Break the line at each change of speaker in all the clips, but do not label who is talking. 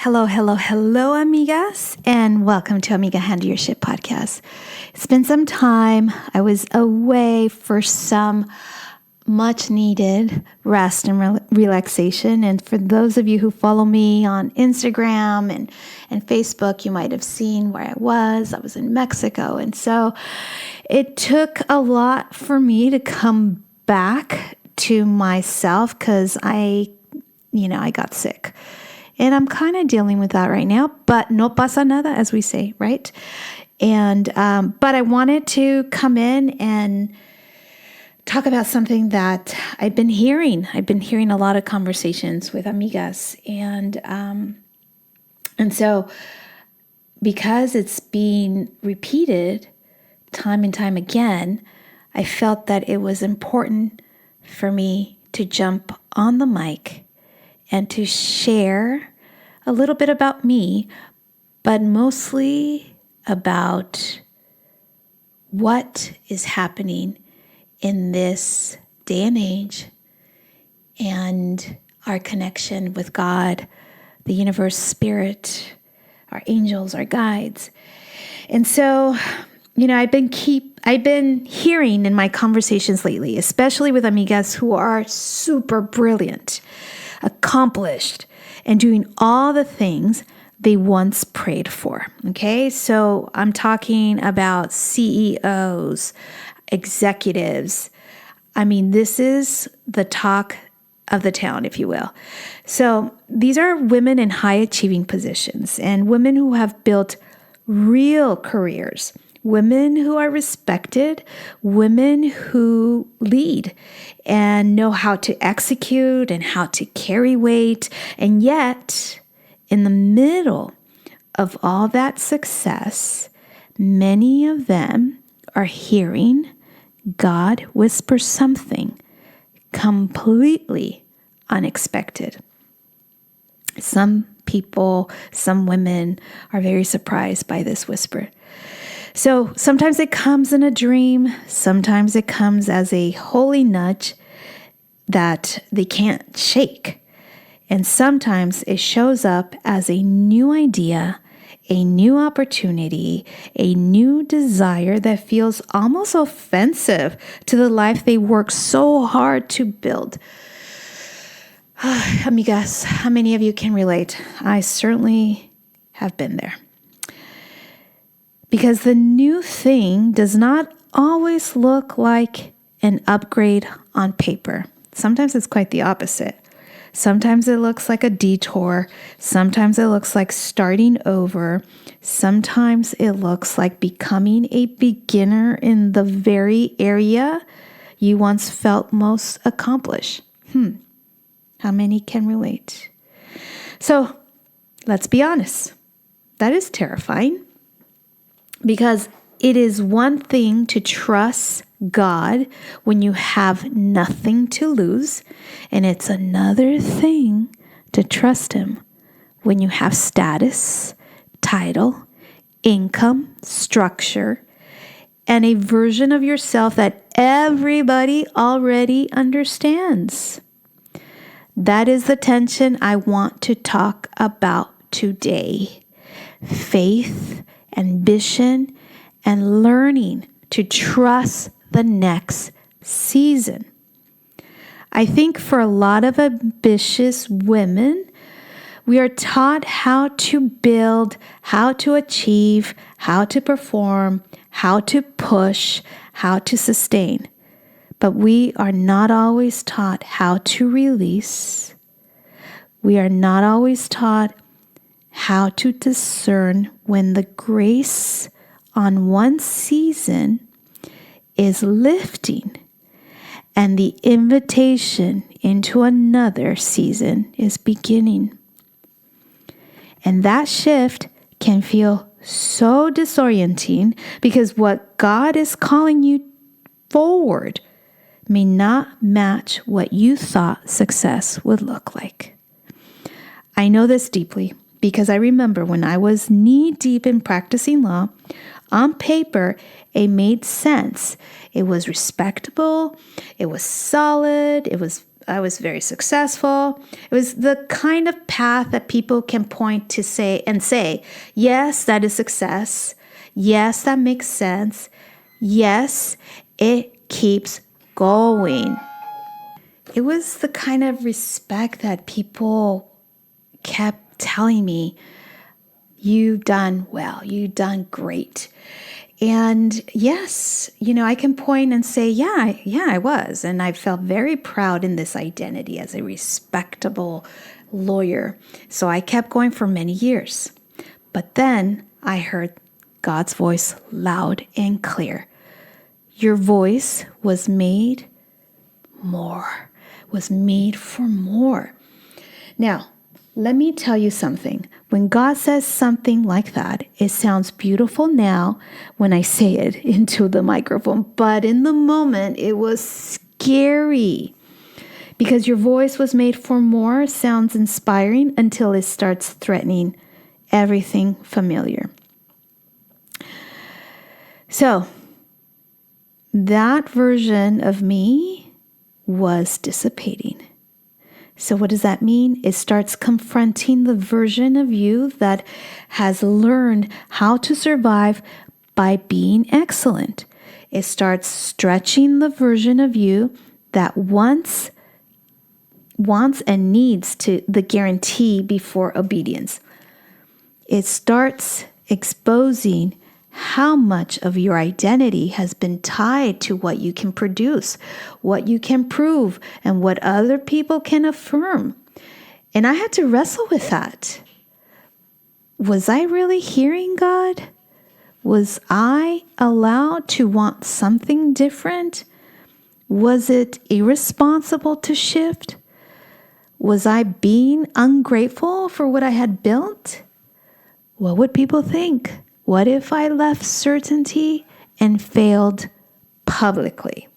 Hello, hello, hello, amigas, and welcome to Amiga Handle Your Shit podcast. It's been some time. I was away for some much needed rest and relaxation. And for those of you who follow me on Instagram and Facebook, you might have seen where I was. I was in Mexico. And so it took a lot for me to come back to myself because I got sick. And I'm kind of dealing with that right now, but no pasa nada, as we say, right? And but I wanted to come in and talk about something that I've been hearing. I've been hearing a lot of conversations with amigas, and so because it's being repeated time and time again, I felt that it was important for me to jump on the mic and to share a little bit about me, but mostly about what is happening in this day and age and our connection with God, the universe, spirit, our angels, our guides. And so, I've been hearing in my conversations lately, especially with amigas who are super brilliant, accomplished, and doing all the things they once prayed for. Okay, so I'm talking about CEOs, executives. I mean, this is the talk of the town, if you will. So these are women in high achieving positions and women who have built real careers, women who are respected, women who lead and know how to execute and how to carry weight. And yet, in the middle of all that success, many of them are hearing God whisper something completely unexpected. Some people, some women are very surprised by this whisper. So sometimes it comes in a dream, sometimes it comes as a holy nudge that they can't shake. And sometimes it shows up as a new idea, a new opportunity, a new desire that feels almost offensive to the life they worked so hard to build. Amigas, how many of you can relate? I certainly have been there. Because the new thing does not always look like an upgrade on paper. Sometimes it's quite the opposite. Sometimes it looks like a detour. Sometimes it looks like starting over. Sometimes it looks like becoming a beginner in the very area you once felt most accomplished. How many can relate? So let's be honest. That is terrifying. Because it is one thing to trust God when you have nothing to lose, and it's another thing to trust Him when you have status, title, income, structure, and a version of yourself that everybody already understands. That is the tension I want to talk about today. Faith, ambition, and learning to trust the next season. I think for a lot of ambitious women, we are taught how to build, how to achieve, how to perform, how to push, how to sustain. But we are not always taught how to release. We are not always taught how to discern when the grace on one season is lifting and the invitation into another season is beginning. And that shift can feel so disorienting because what God is calling you forward may not match what you thought success would look like. I know this deeply because I remember when I was knee-deep in practicing law, on paper, it made sense. It was respectable. It was solid. It was I was very successful. It was the kind of path that people can point to say, yes, that is success. Yes, that makes sense. Yes, it keeps going. It was the kind of respect that people kept telling me, you've done well, you've done great. And yes, I can point and say, yeah, I was. And I felt very proud in this identity as a respectable lawyer. So I kept going for many years. But then I heard God's voice loud and clear. Your voice was made for more. Now, let me tell you something. When God says something like that, it sounds beautiful now when I say it into the microphone. But in the moment, it was scary. Because your voice was made for more sounds inspiring until it starts threatening everything familiar. So, that version of me was dissipating. So what does that mean? It starts confronting the version of you that has learned how to survive by being excellent. It starts stretching the version of you that wants and needs the guarantee before obedience. It starts exposing how much of your identity has been tied to what you can produce, what you can prove, and what other people can affirm. And I had to wrestle with that. Was I really hearing God? Was I allowed to want something different? Was it irresponsible to shift? Was I being ungrateful for what I had built? What would people think? What if I left certainty and failed publicly?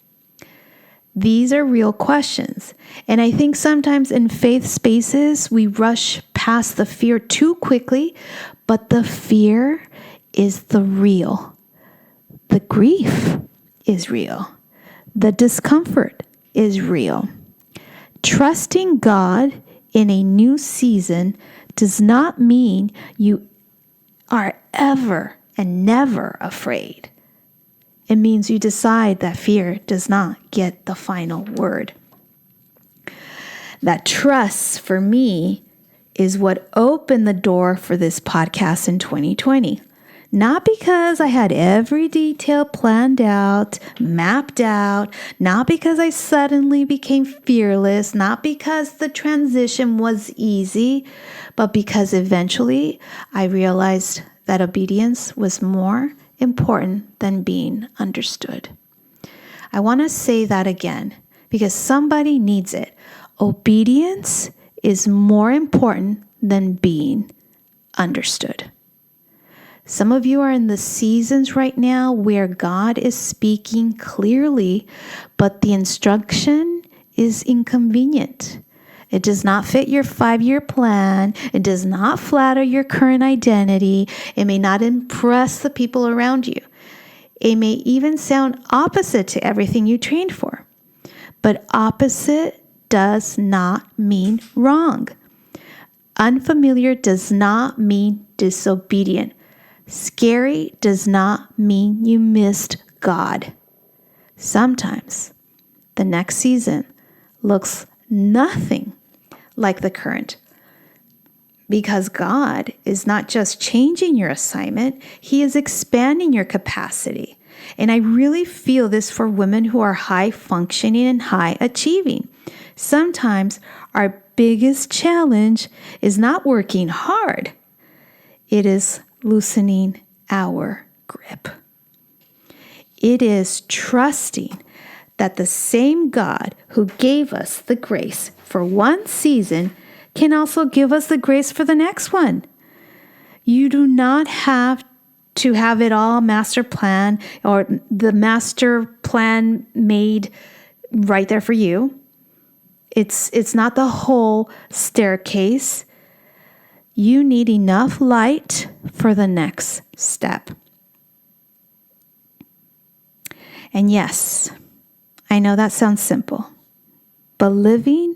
These are real questions. And I think sometimes in faith spaces, we rush past the fear too quickly, but the fear is the real. The grief is real. The discomfort is real. Trusting God in a new season does not mean you are ever and never afraid. It means you decide that fear does not get the final word. That trust for me is what opened the door for this podcast in 2020. Not because I had every detail planned out, mapped out, not because I suddenly became fearless, not because the transition was easy, but because eventually I realized that obedience was more important than being understood. I want to say that again because somebody needs it. Obedience is more important than being understood. Some of you are in the seasons right now where God is speaking clearly, but the instruction is inconvenient. It does not fit your 5-year plan. It does not flatter your current identity. It may not impress the people around you. It may even sound opposite to everything you trained for. But opposite does not mean wrong. Unfamiliar does not mean disobedient. Scary does not mean you missed God. Sometimes the next season looks nothing like the current because God is not just changing your assignment, He is expanding your capacity. And I really feel this for women who are high functioning and high achieving. Sometimes our biggest challenge is not working hard. It is loosening our grip. It is trusting that the same God who gave us the grace for one season can also give us the grace for the next one. You do not have to have it all master plan or the master plan made right there for you. It's not the whole staircase. You need enough light for the next step. And yes, I know that sounds simple, but living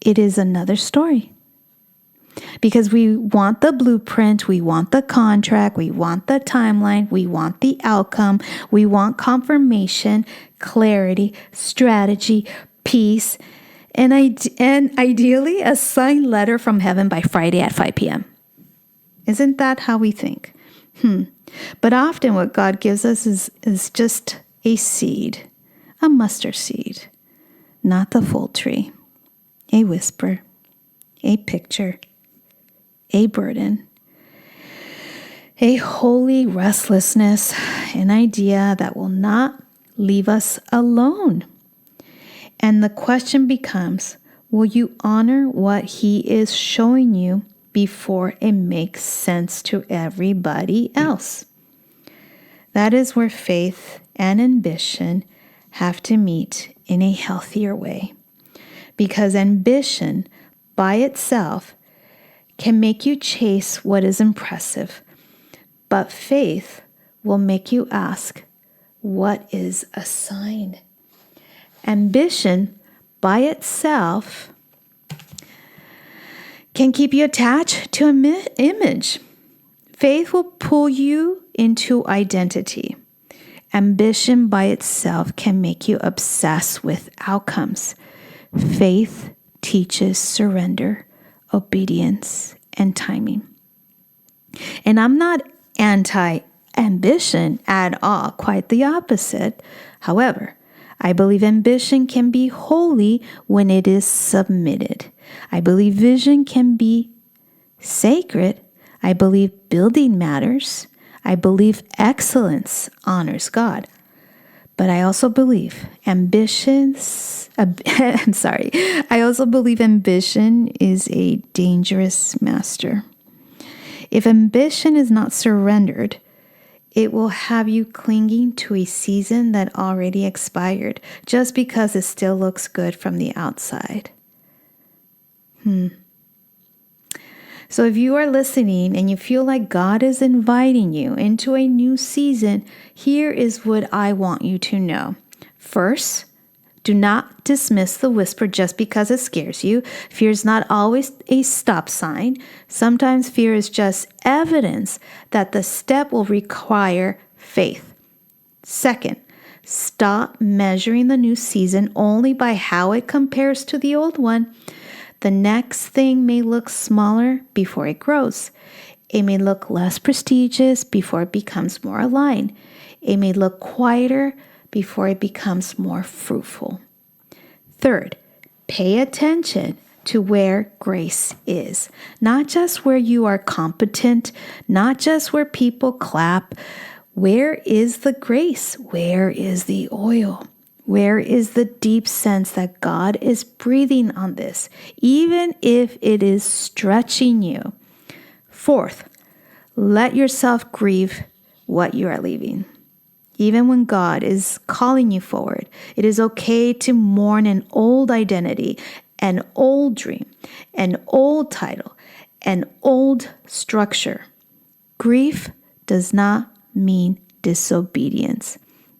it is another story. Because we want the blueprint, we want the contract, we want the timeline, we want the outcome, we want confirmation, clarity, strategy, peace, and ideally a signed letter from heaven by Friday at 5 p.m. Isn't that how we think? But often what God gives us is just a seed, a mustard seed, not the full tree, a whisper, a picture, a burden, a holy restlessness, an idea that will not leave us alone. And the question becomes, will you honor what He is showing you before it makes sense to everybody else? That is where faith and ambition have to meet in a healthier way. Because ambition by itself can make you chase what is impressive, but faith will make you ask, what is a sign? Ambition by itself can keep you attached to an image. Faith will pull you into identity. Ambition by itself can make you obsessed with outcomes. Faith teaches surrender, obedience, and timing. And I'm not anti-ambition at all, quite the opposite. However, I believe ambition can be holy when it is submitted. I believe vision can be sacred. I believe building matters. I believe excellence honors God. But I also believe ambition is a dangerous master. If ambition is not surrendered, it will have you clinging to a season that already expired just because it still looks good from the outside. So if you are listening and you feel like God is inviting you into a new season, here is what I want you to know. First, do not dismiss the whisper just because it scares you. Fear is not always a stop sign. Sometimes fear is just evidence that the step will require faith. Second, stop measuring the new season only by how it compares to the old one. The next thing may look smaller before it grows. It may look less prestigious before it becomes more aligned. It may look quieter before it becomes more fruitful. Third, pay attention to where grace is. Not just where you are competent, not just where people clap. Where is the grace? Where is the oil? Where is the deep sense that God is breathing on this, even if it is stretching you? Fourth, let yourself grieve what you are leaving. Even when God is calling you forward, it is okay to mourn an old identity, an old dream, an old title, an old structure. Grief does not mean disobedience.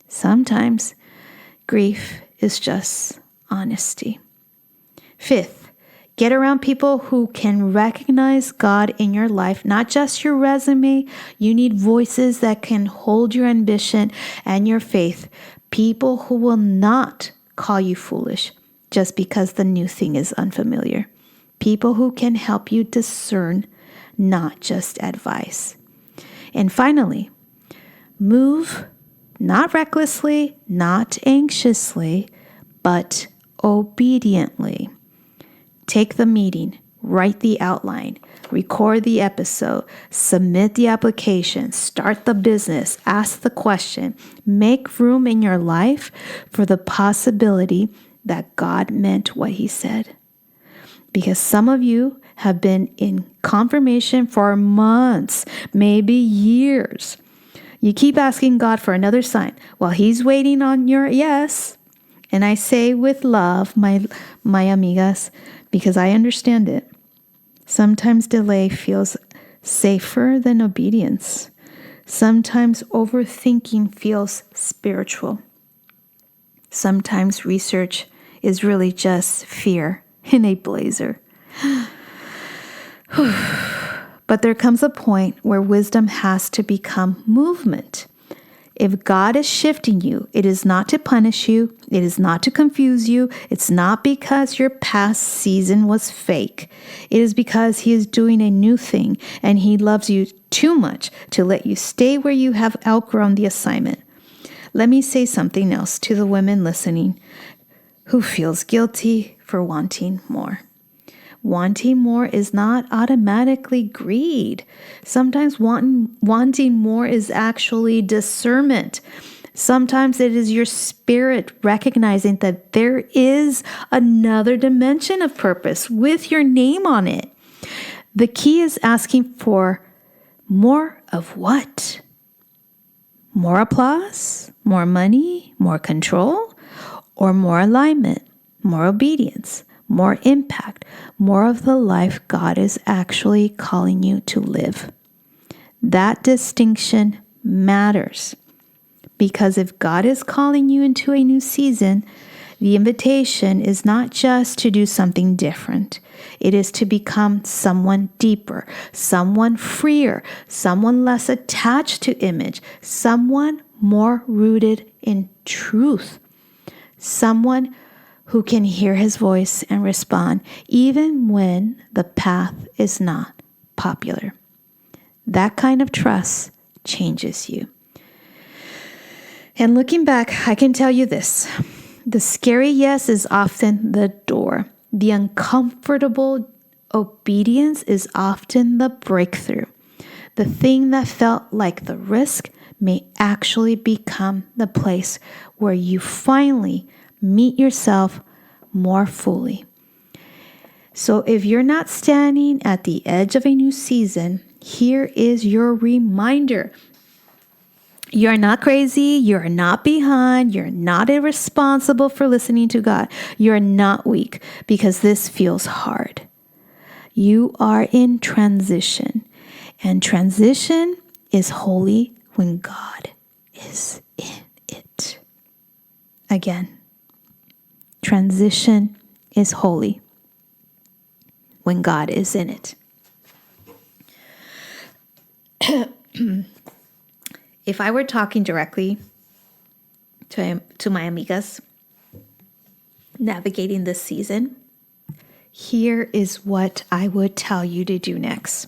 Sometimes grief is just honesty. Fifth, get around people who can recognize God in your life, not just your resume. You need voices that can hold your ambition and your faith. People who will not call you foolish just because the new thing is unfamiliar. People who can help you discern, not just advise. And finally, move not recklessly, not anxiously, but obediently. Take the meeting, write the outline, record the episode, submit the application, start the business, ask the question, make room in your life for the possibility that God meant what He said. Because some of you have been in confirmation for months, maybe years. You keep asking God for another sign while He's waiting on your yes. And I say with love, my amigas, because I understand it. Sometimes delay feels safer than obedience. Sometimes overthinking feels spiritual. Sometimes research is really just fear in a blazer. But there comes a point where wisdom has to become movement. If God is shifting you, it is not to punish you. It is not to confuse you. It's not because your past season was fake. It is because He is doing a new thing and He loves you too much to let you stay where you have outgrown the assignment. Let me say something else to the women listening who feels guilty for wanting more. Wanting more is not automatically greed. Sometimes wanting more is actually discernment. Sometimes it is your spirit recognizing that there is another dimension of purpose with your name on it. The key is asking for more of what? More applause, more money, more control, or more alignment, more obedience, more impact, more of the life God is actually calling you to live. That distinction matters because if God is calling you into a new season, the invitation is not just to do something different. It is to become someone deeper, someone freer, someone less attached to image, someone more rooted in truth, someone who can hear His voice and respond even when the path is not popular. That kind of trust changes you. And looking back, I can tell you this. The scary yes is often the door. The uncomfortable obedience is often the breakthrough. The thing that felt like the risk may actually become the place where you finally meet yourself more fully. So if you're not standing at the edge of a new season, here is your reminder. You're not crazy. You're not behind. You're not irresponsible for listening to God. You're not weak because this feels hard. You are in transition, and transition is holy when God is in it. Again, transition is holy when God is in it. If I were talking directly to my amigas navigating this season, here is what I would tell you to do next.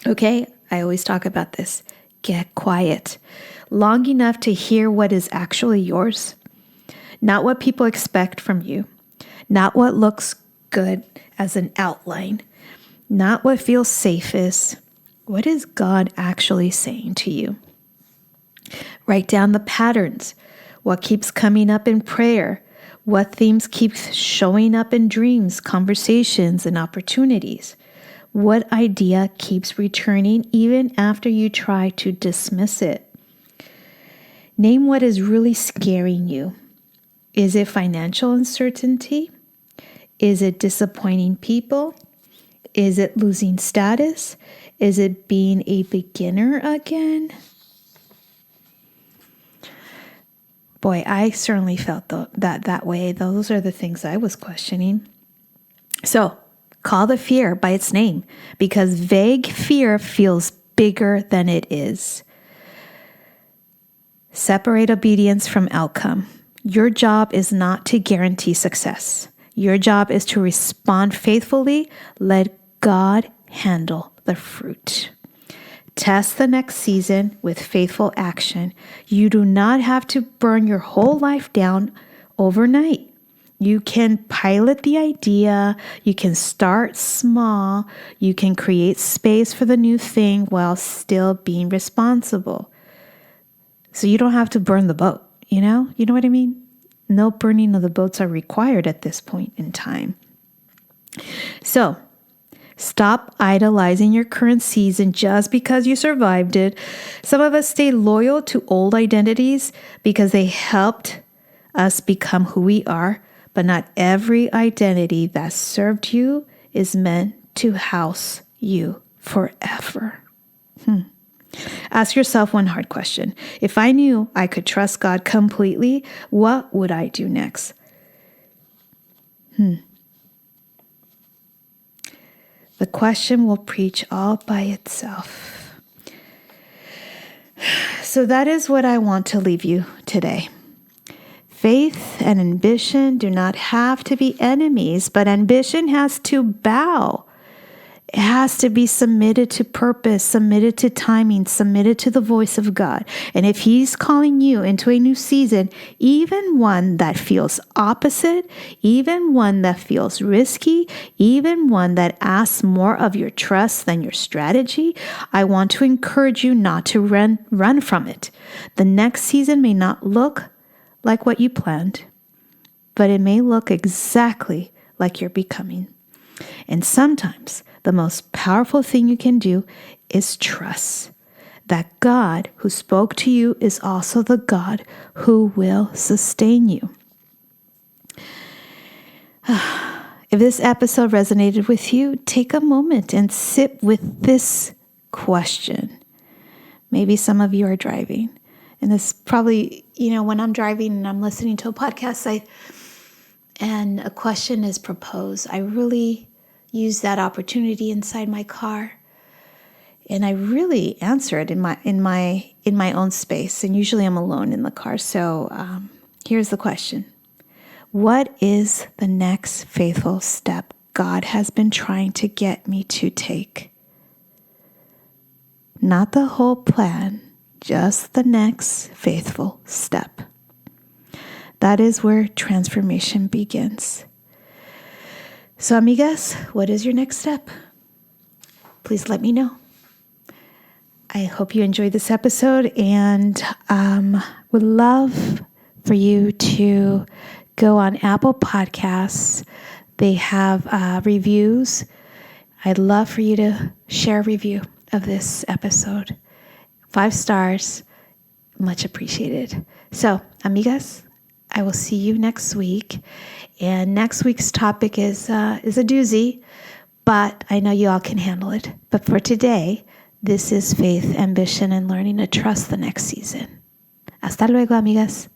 Okay, I always talk about this. Get quiet long enough to hear what is actually yours. Not what people expect from you. Not what looks good as an outline. Not what feels safest. What is God actually saying to you? Write down the patterns. What keeps coming up in prayer? What themes keep showing up in dreams, conversations, and opportunities? What idea keeps returning even after you try to dismiss it? Name what is really scaring you. Is it financial uncertainty? Is it disappointing people? Is it losing status? Is it being a beginner again? Boy, I certainly felt that way. Those are the things I was questioning. So, call the fear by its name because vague fear feels bigger than it is. Separate obedience from outcome. Your job is not to guarantee success. Your job is to respond faithfully. Let God handle the fruit. Test the next season with faithful action. You do not have to burn your whole life down overnight. You can pilot the idea. You can start small. You can create space for the new thing while still being responsible. So you don't have to burn the boat, you know what I mean? No burning of the boats are required at this point in time. So stop idolizing your current season just because you survived it. Some of us stay loyal to old identities because they helped us become who we are, but not every identity that served you is meant to house you forever. Ask yourself one hard question. If I knew I could trust God completely, what would I do next? The question will preach all by itself. So that is what I want to leave you today. Faith and ambition do not have to be enemies, but ambition has to bow. It has to be submitted to purpose, submitted to timing, submitted to the voice of God. And if He's calling you into a new season, even one that feels opposite, even one that feels risky, even one that asks more of your trust than your strategy, I want to encourage you not to run from it. The next season may not look like what you planned, but it may look exactly like you're becoming. And sometimes the most powerful thing you can do is trust that God who spoke to you is also the God who will sustain you. If this episode resonated with you, take a moment and sit with this question. Maybe some of you are driving. And this probably, when I'm driving and I'm listening to a podcast, and a question is proposed, I really use that opportunity inside my car, and I really answer it in my own space. And usually I'm alone in the car. So here's the question: what is the next faithful step God has been trying to get me to take? Not the whole plan, just the next faithful step. That is where transformation begins. So, amigas, what is your next step? Please let me know. I hope you enjoyed this episode, and would love for you to go on Apple Podcasts. They have reviews. I'd love for you to share a review of this episode. 5 stars, much appreciated. So, amigas, I will see you next week. And next week's topic is a doozy, but I know you all can handle it. But for today, this is faith, ambition, and learning to trust the next season. Hasta luego, amigas.